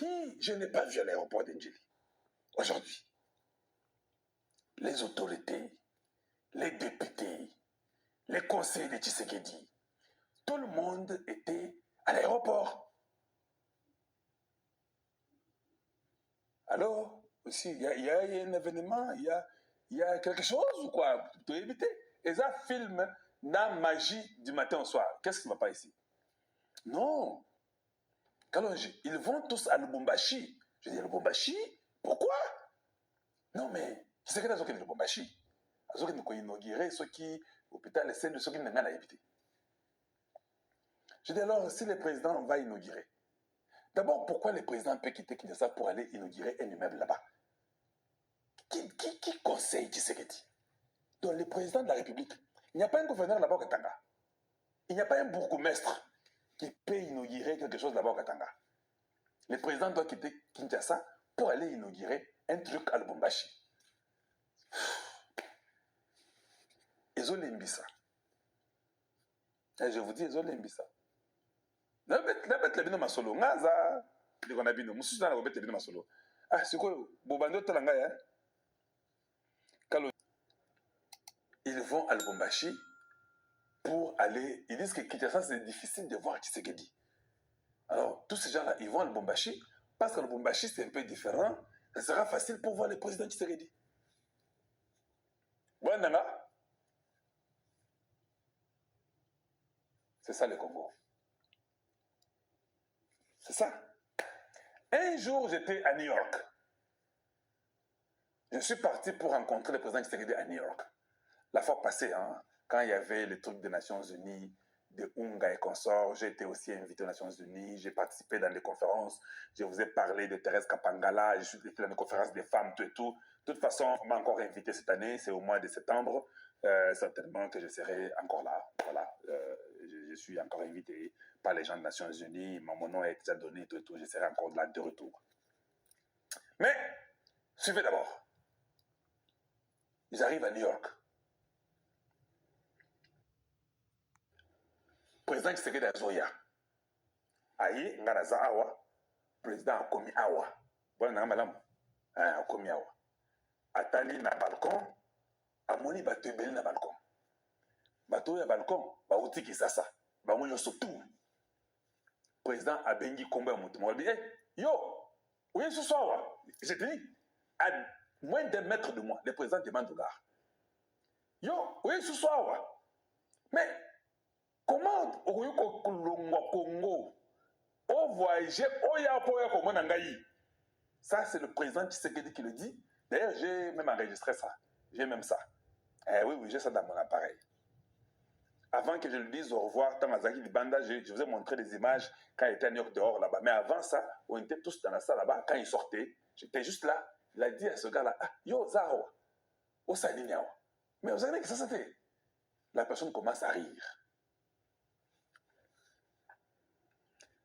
qui je n'ai pas vu à l'aéroport d'Indjili. Aujourd'hui, les autorités, les députés, les conseillers de Tshisekedi, tout le monde était à l'aéroport. Alors, aussi, il y a un événement, il y a quelque chose ou quoi pour éviter. Et ça filme la magie du matin au soir. Qu'est-ce qui ne va pas ici? Non. Kalonji, ils vont tous à Lubumbashi. Je dis Lubumbashi? Pourquoi? Non, mais qui c'est que les Lubumbashi? Ceux qui ont inauguré, ceux qui, l'hôpital, les scènes de ceux qui n'ont pas évité. Je dis alors, si le président va inaugurer, d'abord, pourquoi le président peut quitter Kinshasa pour aller inaugurer un immeuble là-bas? Qui conseille Tshisekedi? Donc, le président de la République, il n'y a pas un gouverneur là-bas au Katanga. Il n'y a pas un bourgmestre qui peut inaugurer quelque chose là-bas au Katanga. Le président doit quitter Kinshasa pour aller inaugurer un truc à Lubumbashi. Ezolembisa. Et je vous dis, Ezolembisa. La bête la bino masolo. Ngaza. Dikona bino. Mususu na bête la bino masolo. Ah, c'est quoi? Bobando talanga ya. Ils vont à Lubumbashi pour aller. Ils disent que Kinshasa, c'est difficile de voir Tshisekedi. Alors, tous ces gens-là, ils vont à Lubumbashi parce que Lubumbashi, c'est un peu différent. Ça sera facile pour voir le président Tshisekedi. Bonanga. C'est ça le Congo. C'est ça. Un jour, j'étais à New York. Je suis parti pour rencontrer le président Tshisekedi à New York. La fois passée, hein, quand il y avait le truc des Nations Unies, de Unga et consorts, j'ai été aussi invité aux Nations Unies, j'ai participé dans des conférences, je vous ai parlé de Thérèse Kapangala, je suis été dans des conférences des femmes, tout et tout. De toute façon, on m'a encore invité cette année, c'est au mois de septembre, certainement que je serai encore là. Voilà, je suis encore invité par les gens des Nations Unies, mon nom est déjà donné, tout et tout, je serai encore là de retour. Mais, suivez d'abord. Ils arrivent à New York. Président Tshisekedi azoya. Ayi nganaza awa. Président akomi awa. Bon na malamu. Akomi awa. Atali na balcon. Amoni bato ebele na balcon. Bato ya balcon ba uti Kisasa. Ba ngonyo surtout. Président abengi kombo ya mutu. Mwabi yo. Oui ce soir. Je te dis à moins d'un mètre de moi, le président demande au gars. Yo, oui ce soir. Mais comment au Congo au voyager ça c'est le président Tshisekedi qui le dit. D'ailleurs j'ai même enregistré ça. J'ai même ça. Oui, j'ai ça dans mon appareil. Avant que je le dise au revoir, Tamazaki Libanda, je vous ai montré des images quand il était à New York dehors là-bas. Mais avant ça, on était tous dans la salle là-bas. Quand il sortait, j'étais juste là. Il a dit à ce gars-là, ah, yo, Zawa, au Saliniawa. Mais vous savez que ça c'était. La personne commence à rire.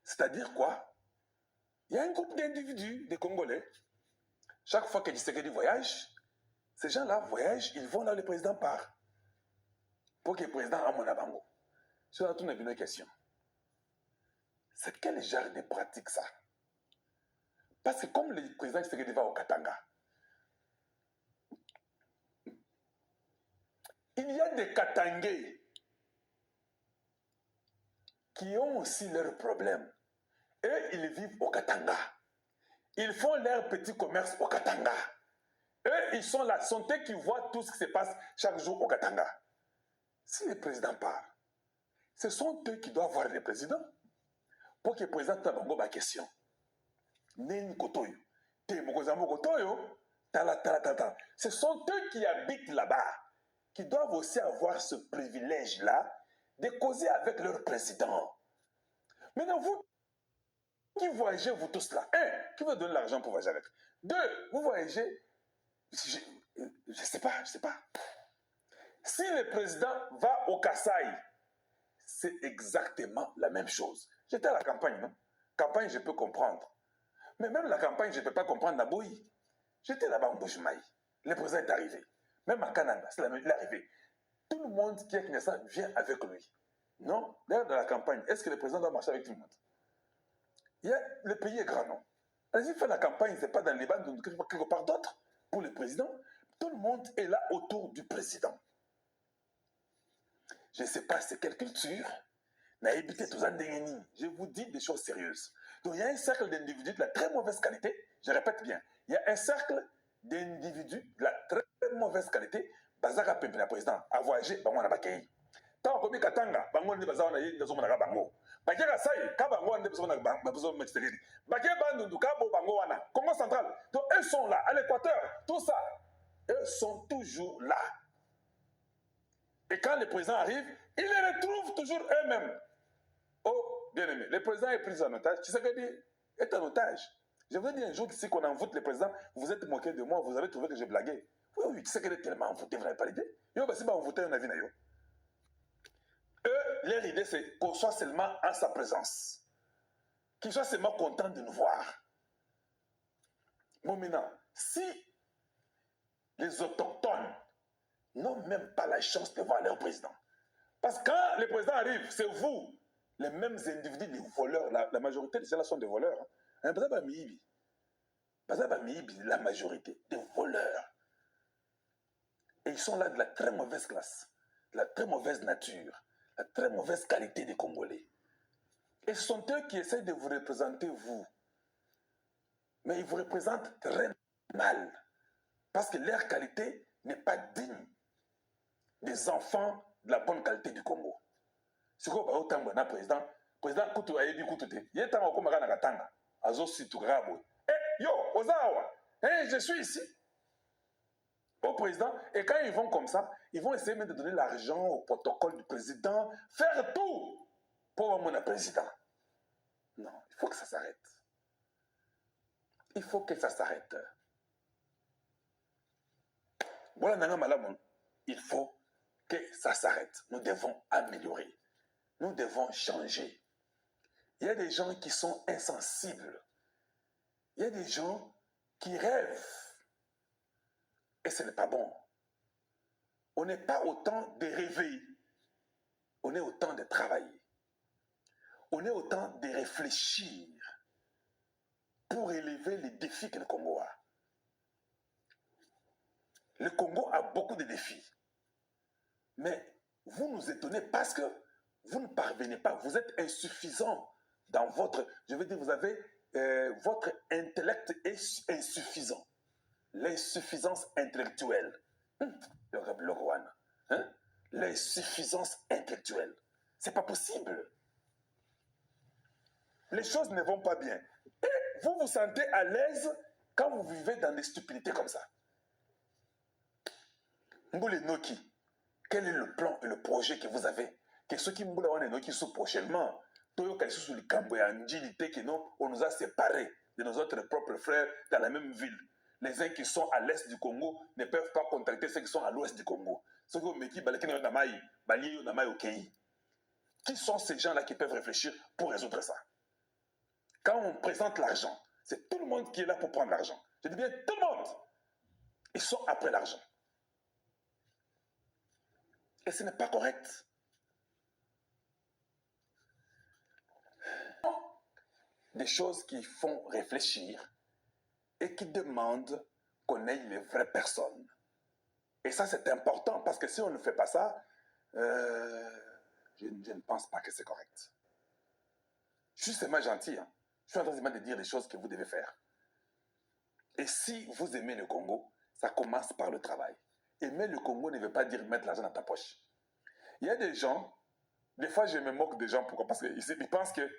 C'est-à-dire quoi? Il y a un groupe d'individus, des Congolais. Chaque fois que Tshisekedi voyage, ces gens-là voyagent, ils vont là où le président part. Pour que le président ait mon abango. Sur la tourne une question. C'est quel genre de pratique ça? Parce que comme le président Tshisekedi va au Katanga, il y a des Katangais qui ont aussi leurs problèmes. Eux, ils vivent au Katanga. Ils font leur petit commerce au Katanga. Eux, ils sont la santé qui voient tout ce qui se passe chaque jour au Katanga. Si le président part, ce sont eux qui doivent voir le président pour que le président Tabango ma question. Ce sont eux qui habitent là-bas, qui doivent aussi avoir ce privilège-là de causer avec leur président. Maintenant, vous qui voyagez, vous tous là, un, qui veut donner l'argent pour voyager avec? Deux, vous voyagez, je sais pas. Si le président va au Kasaï, c'est exactement la même chose. J'étais à la campagne, non? Campagne, je peux comprendre. Mais même la campagne, je ne peux pas comprendre Naboui. J'étais là-bas en Boujumaï. Le président est arrivé. Même à Kananga, c'est la même, il est arrivé. Tout le monde qui est à Kinshasa vient avec lui. Non? D'ailleurs, dans la campagne, est-ce que le président doit marcher avec tout le monde? Le pays est grand, non? Allez-y faire la campagne, c'est pas dans les bandes quelque part d'autre pour le président. Tout le monde est là autour du président. Je ne sais pas c'est quelle culture. Je vous dis des choses sérieuses. Donc il y a un cercle d'individus de la très mauvaise qualité. Je répète bien, il y a un cercle d'individus de la très mauvaise qualité. Bazaka pempe la président a voyagé, bango na bakei. Tant komi katanga, bango ne bazana yi ndazo na bango. Bakeka sai, ka bango ne besoin na besoin de mettre. Bakeka bandundu ka bo bango wana. Congo central. Donc eux sont là à l'équateur, tout ça. Eux sont toujours là. Et quand le président arrive, ils les retrouvent toujours eux-mêmes. Oh, bien aimé, le président est pris en otage. Tshisekedi est en otage. Je vous ai dit un jour ici qu'on envoûte le président, vous êtes moqué de moi, vous avez trouvé que j'ai blagué. Oui, oui, Tshisekedi est tellement envoûté, vous n'avez pas l'idée. Yo, bah, si bah, envoûté, on a vu, yo. Eux, leur idée, c'est qu'on soit seulement en sa présence. Qu'ils soient seulement contents de nous voir. Bon, maintenant, si les autochtones n'ont même pas la chance de voir leur président, parce que quand le président arrive, c'est vous, les mêmes individus, les voleurs, la majorité de ceux-là sont des voleurs. Hein? La majorité des voleurs. Et ils sont là de la très mauvaise classe, de la très mauvaise nature, la très mauvaise qualité des Congolais. Et ce sont eux qui essaient de vous représenter, vous. Mais ils vous représentent très mal. Parce que leur qualité n'est pas digne des enfants de la bonne qualité du Congo. C'est quoi le président? Président Koutou Ayebi Koutoute. Il est temps qu'on me katanga. Azo situ grabo. Eh, yo, Ozawa. Eh, je suis ici. Au président. Et quand ils vont comme ça, ils vont essayer même de donner l'argent au protocole du président, faire tout pour avoir mon président. Non, il faut que ça s'arrête. Il faut que ça s'arrête. Voilà, il faut que ça s'arrête. Nous devons améliorer. Nous devons changer. Il y a des gens qui sont insensibles. Il y a des gens qui rêvent. Et ce n'est pas bon. On n'est pas au temps de rêver. On est au temps de travailler. On est au temps de réfléchir pour élever les défis que le Congo a. Le Congo a beaucoup de défis. Mais vous nous étonnez parce que vous ne parvenez pas, vous êtes insuffisant dans votre... Je veux dire, vous avez... votre intellect est insuffisant. L'insuffisance intellectuelle. Le Rwanda. Hein? L'insuffisance intellectuelle. C'est pas possible. Les choses ne vont pas bien. Et vous vous sentez à l'aise quand vous vivez dans des stupidités comme ça. Mboule Noki, quel est le plan et le projet que vous avez? Que ceux qui Mboule Noki sont prochainement, on nous a séparés de nos autres propres frères dans la même ville. Les uns qui sont à l'est du Congo ne peuvent pas contacter ceux qui sont à l'ouest du Congo. Qui sont ces gens-là qui peuvent réfléchir pour résoudre ça? Quand on présente l'argent, c'est tout le monde qui est là pour prendre l'argent. Je dis bien tout le monde. Ils sont après l'argent. Et ce n'est pas correct. Des choses qui font réfléchir et qui demandent qu'on ait les vraies personnes. Et ça, c'est important parce que si on ne fait pas ça, je ne pense pas que c'est correct. Je suis seulement gentil. Hein. Je suis en train de dire des choses que vous devez faire. Et si vous aimez le Congo, ça commence par le travail. Aimer le Congo ne veut pas dire mettre l'argent dans ta poche. Il y a des gens, des fois je me moque des gens, pourquoi? Parce qu'ils pensent que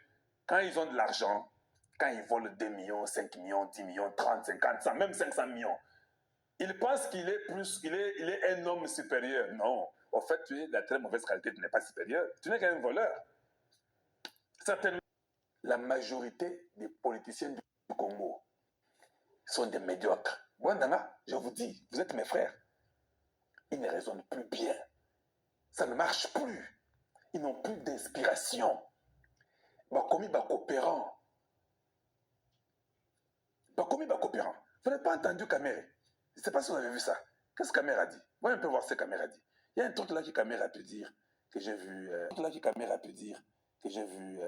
quand ils ont de l'argent, quand ils volent 2 millions, 5 millions, 10 millions, 30, 50, 100, même 500 millions, ils pensent qu'il est plus, il est un homme supérieur. Non, en fait, tu es de la très mauvaise qualité, tu n'es pas supérieur. Tu n'es qu'un voleur. Certainement, la majorité des politiciens du Congo sont des médiocres. Bwandanga, je vous dis, vous êtes mes frères. Ils ne raisonnent plus bien. Ça ne marche plus. Ils n'ont plus d'inspiration. Bakomi Bakopéran. Bakomi Bakopéran. Vous n'avez pas entendu Kamere? Je ne sais pas si vous avez vu ça. Qu'est-ce que Kamere a dit? Moi, on peut voir ce que Kamere a dit. Il y a un truc là qui Kamere a pu dire, que j'ai vu. Un truc là qui Kamere a pu dire, que j'ai vu